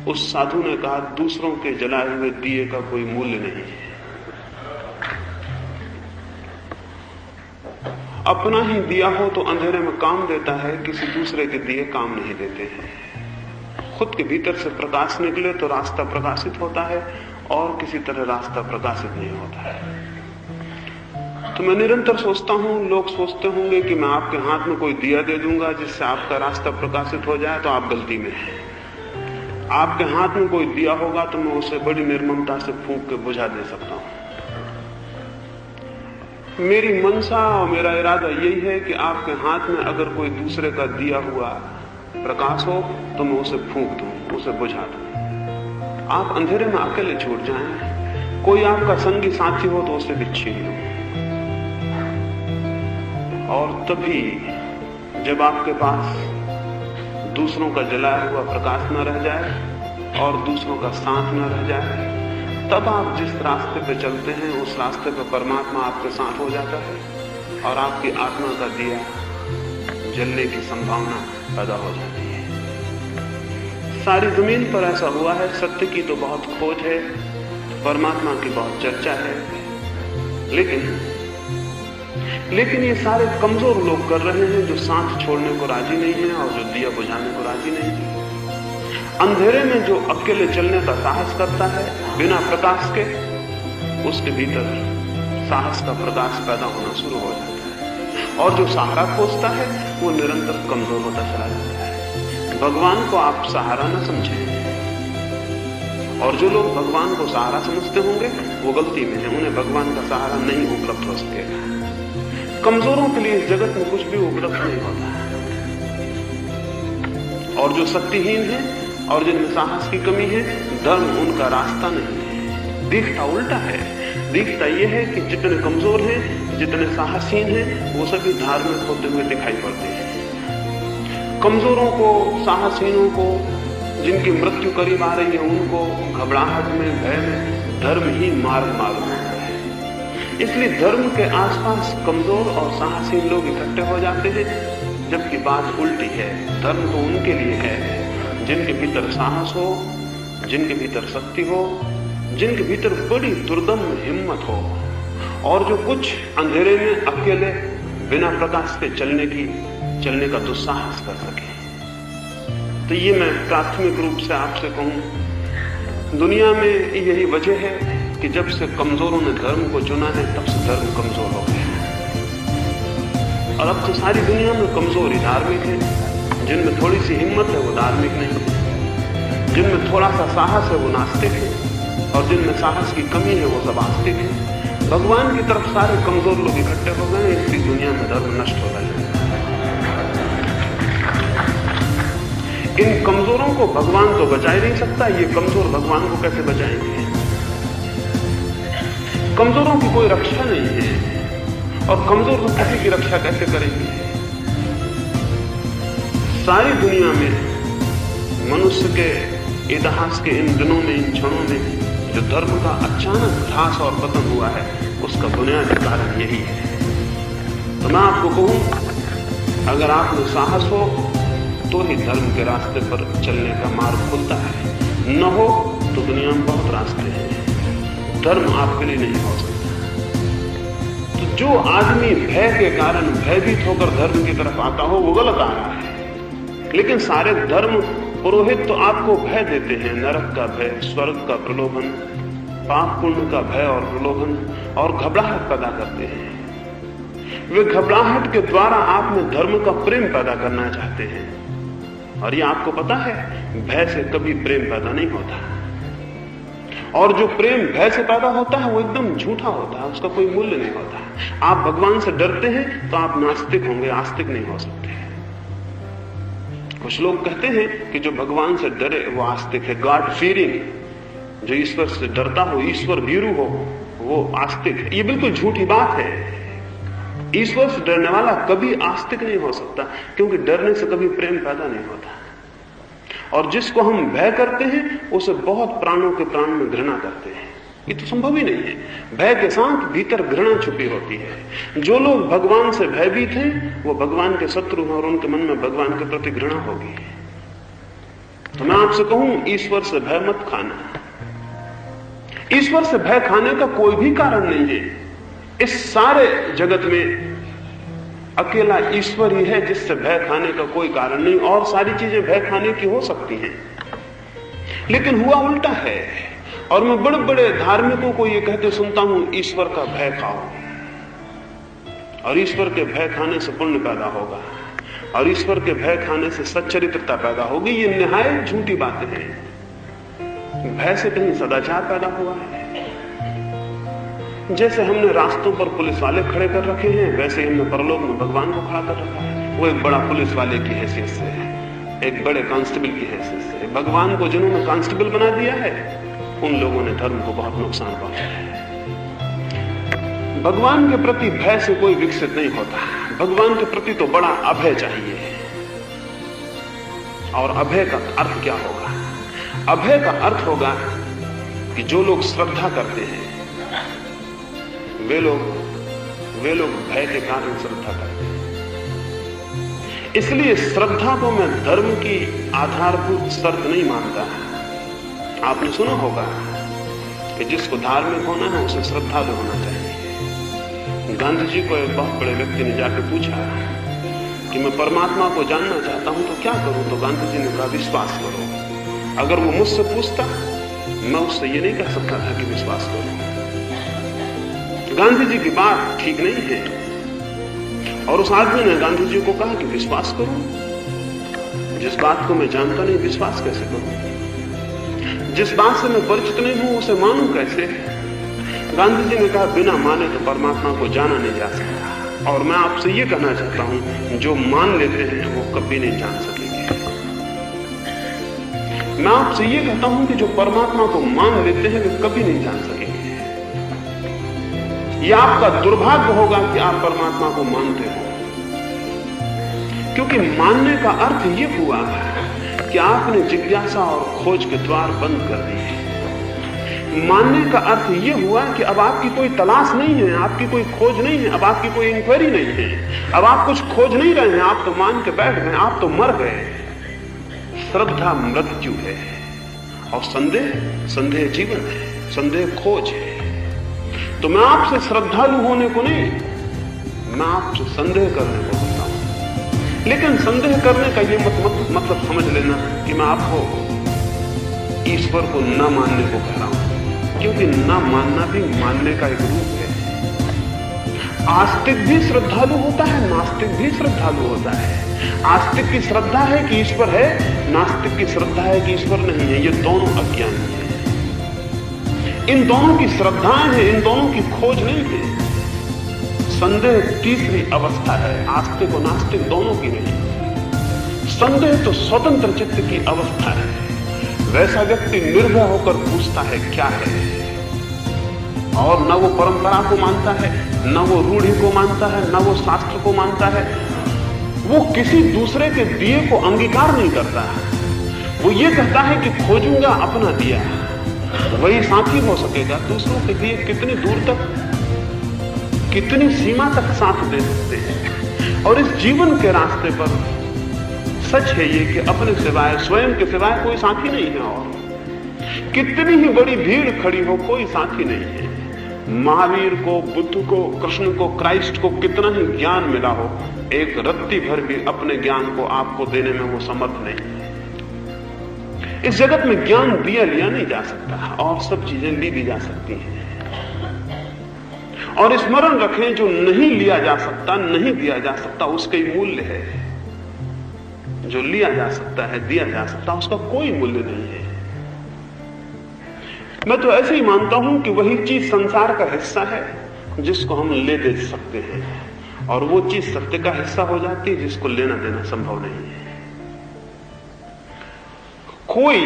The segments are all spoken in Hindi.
उस साधु ने कहा, दूसरों के जलाए हुए दिए का कोई मूल्य नहीं है। अपना ही दिया हो तो अंधेरे में काम देता है, किसी दूसरे के दिए काम नहीं देते हैं। खुद के भीतर से प्रकाश निकले तो रास्ता प्रकाशित होता है, और किसी तरह रास्ता प्रकाशित नहीं होता है। तो मैं निरंतर सोचता हूं, लोग सोचते होंगे कि मैं आपके हाथ में कोई दिया दे दूंगा जिससे आपका रास्ता प्रकाशित हो जाए, तो आप गलती में हैं। आपके हाथ में कोई दिया होगा तो मैं उसे बड़ी निर्ममता से फूंक के बुझा दे सकता हूं। मेरी मंशा और मेरा इरादा यही है कि आपके हाथ में अगर कोई दूसरे का दिया हुआ प्रकाश हो तो मैं उसे फूंक दूं, उसे बुझा दूं। आप अंधेरे में अकेले छूट जाएं, कोई आपका संगी साथी हो तो उसे भी छीन लो। और तभी जब आपके पास दूसरों का जलाया हुआ प्रकाश न रह जाए और दूसरों का साथ न रह जाए, तब आप जिस रास्ते पे चलते हैं उस रास्ते पे परमात्मा आपके साथ हो जाता है और आपकी आत्मा का दिया जलने की संभावना पैदा हो जाती है। सारी जमीन पर ऐसा हुआ है। सत्य की तो बहुत खोज है, परमात्मा की बहुत चर्चा है, लेकिन ये सारे कमजोर लोग कर रहे हैं जो साथ छोड़ने को राजी नहीं है और जो दिया बुझाने को राजी नहीं है। अंधेरे में जो अकेले चलने का साहस करता है बिना प्रकाश के, उसके भीतर साहस का प्रकाश पैदा होना शुरू हो जाता है, और जो सहारा खोजता है वो निरंतर कमजोर होता चला जाता है। भगवान को आप सहारा न समझें, और जो लोग भगवान को सहारा समझते होंगे वो गलती में है। उन्हें भगवान का सहारा नहीं उपलब्ध हो सकेगा। कमजोरों के लिए इस जगत में कुछ भी उपलब्ध नहीं होता, और जो शक्तिहीन है और जिनमें साहस की कमी है, धर्म उनका रास्ता नहीं है। दिखता उल्टा है। दिखता यह है कि जितने कमजोर हैं, जितने साहसहीन हैं, वो सभी धार्मिक होते हुए दिखाई पड़ते हैं। कमजोरों को, साहसहीनों को, जिनकी मृत्यु करीब आ रही है, उनको घबराहट में, भय में धर्म ही मार्ग मालूम होता है। इसलिए धर्म के आसपास कमजोर और साहसहीन लोग इकट्ठे हो जाते हैं, जबकि बात उल्टी है। धर्म तो उनके लिए है जिनके भीतर साहस हो, जिनके भीतर शक्ति हो, जिनके भीतर बड़ी दुर्दम हिम्मत हो, और जो कुछ अंधेरे में अकेले बिना प्रकाश के चलने का दुस्साहस कर सके। तो ये मैं प्राथमिक रूप से आपसे कहूं, दुनिया में यही वजह है कि जब से कमजोरों ने धर्म को चुना है, तब से धर्म कमजोर हो गया। और अब तो सारी दुनिया में कमजोर ही धार्मिक है। जिनमें थोड़ी सी हिम्मत है वो धार्मिक नहीं, जिनमें थोड़ा सा साहस है वो नास्तिक है, और जिनमें साहस की कमी है वो सब आस्तिक है। भगवान की तरफ सारे कमजोर लोग इकट्ठे हो गए, इसलिए दुनिया में धर्म नष्ट हो रहा है। इन कमजोरों को भगवान तो बचा ही नहीं सकता, ये कमजोर भगवान को कैसे बचाएंगे? कमजोरों की कोई रक्षा नहीं है, और कमजोर तो किसी की रक्षा कैसे करेंगे? सारी दुनिया में मनुष्य के इतिहास के इन दिनों में, इन क्षणों में जो धर्म का अचानक ह्रास और पतन हुआ है, उसका बुनियादी कारण यही है। तो मैं आपको कहूं, अगर आप में साहस हो तो ही धर्म के रास्ते पर चलने का मार्ग खुलता है, न हो तो दुनिया में बहुत रास्ते हैं, धर्म आपके लिए नहीं हो सकता। तो जो आदमी भय के कारण भयभीत होकर धर्म की तरफ आता हो वो गलत आ रहा है। लेकिन सारे धर्म पुरोहित तो आपको भय देते हैं, नरक का भय, स्वर्ग का प्रलोभन, पाप पुण्य का भय और प्रलोभन, और घबराहट पैदा करते हैं। वे घबराहट के द्वारा आप में धर्म का प्रेम पैदा करना चाहते हैं, और ये आपको पता है, भय से कभी प्रेम पैदा नहीं होता, और जो प्रेम भय से पैदा होता है वो एकदम झूठा होता है, उसका कोई मूल्य नहीं होता। आप भगवान से डरते हैं तो आप नास्तिक होंगे, आस्तिक नहीं हो सकते। कुछ लोग कहते हैं कि जो भगवान से डरे वो आस्तिक है, गॉड फीयरिंग, जो ईश्वर से डरता हो, ईश्वर भीरू हो, वो आस्तिक है। ये बिल्कुल झूठी बात है। ईश्वर से डरने वाला कभी आस्तिक नहीं हो सकता, क्योंकि डरने से कभी प्रेम पैदा नहीं होता। और जिसको हम भय करते हैं उसे बहुत प्राणों के प्राण में घृणा करते हैं। ये तो संभव ही नहीं है। भय के साथ भीतर घृणा छुपी होती है। जो लोग भगवान से भयभीत हैं वो भगवान के शत्रु हैं, और उनके मन में भगवान के प्रति घृणा होगी। तो मैं आपसे कहूं, ईश्वर से भय मत खाना। ईश्वर से भय खाने का कोई भी कारण नहीं है। इस सारे जगत में अकेला ईश्वर ही है जिससे भय खाने का कोई कारण नहीं। और सारी चीजें भय खाने की हो सकती हैं, लेकिन हुआ उल्टा है। और मैं बड़े बड़े धार्मिकों को यह कहते सुनता हूं, ईश्वर का भय खाओ, और ईश्वर के भय खाने से पुण्य पैदा होगा, और ईश्वर के भय खाने से सच्चरित्रता पैदा होगी। ये निहायत झूठी बातें हैं। भय से कहीं सदाचार पैदा हुआ है? जैसे हमने रास्तों पर पुलिस वाले खड़े कर रखे हैं, वैसे हमने परलोक में भगवान को खड़ा कर रखा है। वो एक बड़ा पुलिस वाले की हैसियत से है, एक बड़े कांस्टेबल की हैसियत से। भगवान को जिन्होंने कांस्टेबल बना दिया है, उन लोगों ने धर्म को बहुत नुकसान पहुंचाया है। भगवान के प्रति भय से कोई विकसित नहीं होता। भगवान के प्रति तो बड़ा अभय चाहिए। और अभय का अर्थ क्या होगा? अभय का अर्थ होगा कि जो लोग श्रद्धा करते हैं, वे लोग भय के कारण श्रद्धा करते हैं। इसलिए श्रद्धा को मैं धर्म की आधारभूत शर्त नहीं मानता। आपने सुना होगा कि जिसको धार्मिक होना है उसे श्रद्धालु होना चाहिए। गांधी जी को एक बहुत बड़े व्यक्ति ने जाकर पूछा कि मैं परमात्मा को जानना चाहता हूं तो क्या करूं? तो गांधी जी ने कहा, विश्वास करो। अगर वो मुझसे पूछता, मैं उससे ये नहीं कह सकता था कि विश्वास करो। गांधी जी की बात ठीक नहीं है। और उस आदमी ने गांधी जी को कहा कि विश्वास करो। जिस बात को मैं जानता नहीं, विश्वास कैसे करूं? जिस बात से मैं परिचित नहीं हूं, उसे मानूं कैसे? गांधी जी ने कहा, बिना माने तो परमात्मा को जाना नहीं जा सकता। और मैं आपसे ये कहना चाहता हूं, जो मान लेते हैं वो कभी नहीं जान सकेंगे। मैं आपसे ये कहता हूं कि जो परमात्मा को मान लेते हैं वे कभी नहीं जान सकेंगे। यह आपका दुर्भाग्य होगा कि आप परमात्मा को मानते हो, क्योंकि मानने का अर्थ यह हुआ कि आपने जिज्ञासा और खोज के द्वार बंद कर दिए। मानने का अर्थ यह हुआ कि अब आपकी कोई तलाश नहीं है, आपकी कोई खोज नहीं है, अब आपकी कोई इंक्वायरी नहीं है, अब आप कुछ खोज नहीं रहे हैं, आप तो मान के बैठ गए, आप तो मर गए। श्रद्धा मृत्यु है और संदेह जीवन है, संदेह खोज है। तो मैं आपसे श्रद्धालु होने को नहीं, मैं आपसे संदेह करने को कहता हूं। लेकिन संदेह करने का यह मतलब समझ लेना कि मैं आपको ईश्वर को न मानने को कह रहा हूं, क्योंकि न मानना भी मानने का एक रूप है। आस्तिक भी श्रद्धालु होता है, नास्तिक भी श्रद्धालु होता है। आस्तिक की श्रद्धा है कि ईश्वर है, नास्तिक की श्रद्धा है कि ईश्वर नहीं है। ये दोनों अज्ञानी हैं। इन दोनों की श्रद्धाएं हैं, इन दोनों की खोज नहीं है। संदेह तीसरी अवस्था है, आस्तिक और नास्तिक दोनों की नहीं। संदेह तो स्वतंत्र चित्त की अवस्था है। वैसा व्यक्ति निर्भय होकर पूछता है क्या है, और न वो परंपरा को मानता है, न वो रूढ़ि को मानता है, न वो शास्त्र को मानता है। वो किसी दूसरे के दिए को अंगीकार नहीं करता। वो ये कहता है कि खोजूंगा अपना दिया, वही साथी हो सकेगा। दूसरों के दिए कितनी दूर तक, कितनी सीमा तक साथ दे सकते हैं। और इस जीवन के रास्ते पर सच है ये कि अपने सिवाय, स्वयं के सिवाय कोई साथी नहीं है। और कितनी ही बड़ी भीड़ खड़ी हो, कोई साथी नहीं है। महावीर को, बुद्ध को, कृष्ण को, क्राइस्ट को कितना ही ज्ञान मिला हो, एक रत्ती भर भी अपने ज्ञान को आपको देने में वो समर्थ नहीं है। इस जगत में ज्ञान दिया लिया नहीं जा सकता, और सब चीजें ली भी जा सकती हैं। और स्मरण रखें, जो नहीं लिया जा सकता, नहीं दिया जा सकता, उसका ही मूल्य है। जो लिया जा सकता है, दिया जा सकता, उसका कोई मूल्य नहीं है। मैं तो ऐसे ही मानता हूं कि वही चीज संसार का हिस्सा है जिसको हम ले दे सकते हैं, और वो चीज सत्य का हिस्सा हो जाती है जिसको लेना देना संभव नहीं है। कोई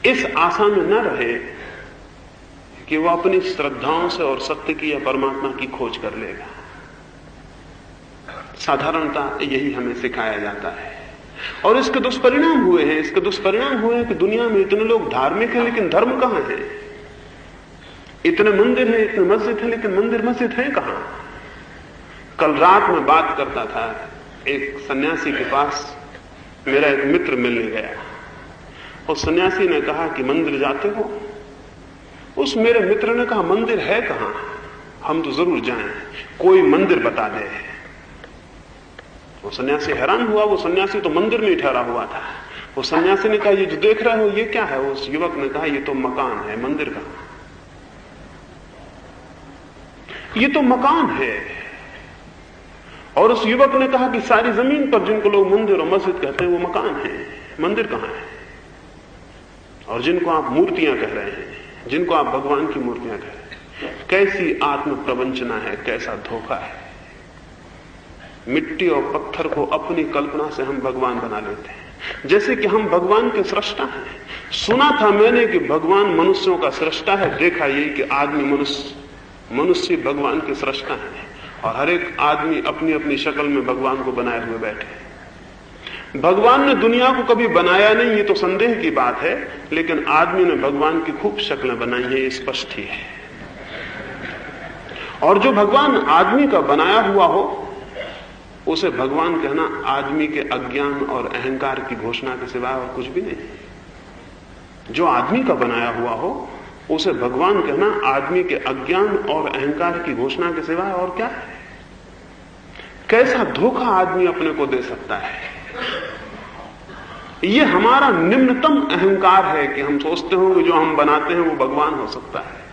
इस आशा में न रहे कि वो अपनी श्रद्धाओं से और सत्य की या परमात्मा की खोज कर लेगा। साधारणता यही हमें सिखाया जाता है, और इसके दुष्परिणाम हुए हैं। इसके दुष्परिणाम हुए हैं कि दुनिया में इतने लोग धार्मिक हैं, लेकिन धर्म कहां है? इतने मंदिर हैं, इतने मस्जिद हैं, लेकिन मंदिर मस्जिद हैं कहां? कल रात में बात करता था, एक सन्यासी के पास मेरा एक मित्र मिलने गया। उस सन्यासी ने कहा कि मंदिर जाते हो? उस मेरे मित्र ने कहा मंदिर है कहां, हम तो जरूर जाएं, कोई मंदिर बता दे। वो सन्यासी हैरान हुआ, वो सन्यासी तो मंदिर में ठहरा हुआ था। वो सन्यासी ने कहा ये जो देख रहे हो ये क्या है? उस युवक ने कहा ये तो मकान है, मंदिर कहां? ये तो मकान है। और उस युवक ने कहा कि सारी जमीन पर जिनको लोग मंदिर और मस्जिद कहते हैं वो मकान है, मंदिर कहां है? और जिनको आप मूर्तियां कह रहे हैं, जिनको आप भगवान की मूर्तियां कह रहे हैं, कैसी आत्म प्रवंचना है, कैसा धोखा है। मिट्टी और पत्थर को अपनी कल्पना से हम भगवान बना लेते हैं, जैसे कि हम भगवान के सृष्टा हैं। सुना था मैंने कि भगवान मनुष्यों का सृष्टा है, देखा यही कि आदमी मनुष्य भगवान के सृष्टा है, और हर एक आदमी अपनी अपनी शक्ल में भगवान को बनाए हुए बैठे। भगवान ने दुनिया को कभी बनाया नहीं, ये तो संदेह की बात है, लेकिन आदमी ने भगवान की खूब शक्लें बनाई है, ये स्पष्ट ही है। और जो भगवान आदमी का बनाया हुआ हो उसे भगवान कहना आदमी के अज्ञान और अहंकार की घोषणा के सिवाय और कुछ भी नहीं। जो आदमी का बनाया हुआ हो उसे भगवान कहना आदमी के अज्ञान और अहंकार की घोषणा के सिवाय और क्या है? कैसा धोखा आदमी अपने को दे सकता है। ये हमारा निम्नतम अहंकार है कि हम सोचते हो कि जो हम बनाते हैं वो भगवान हो सकता है।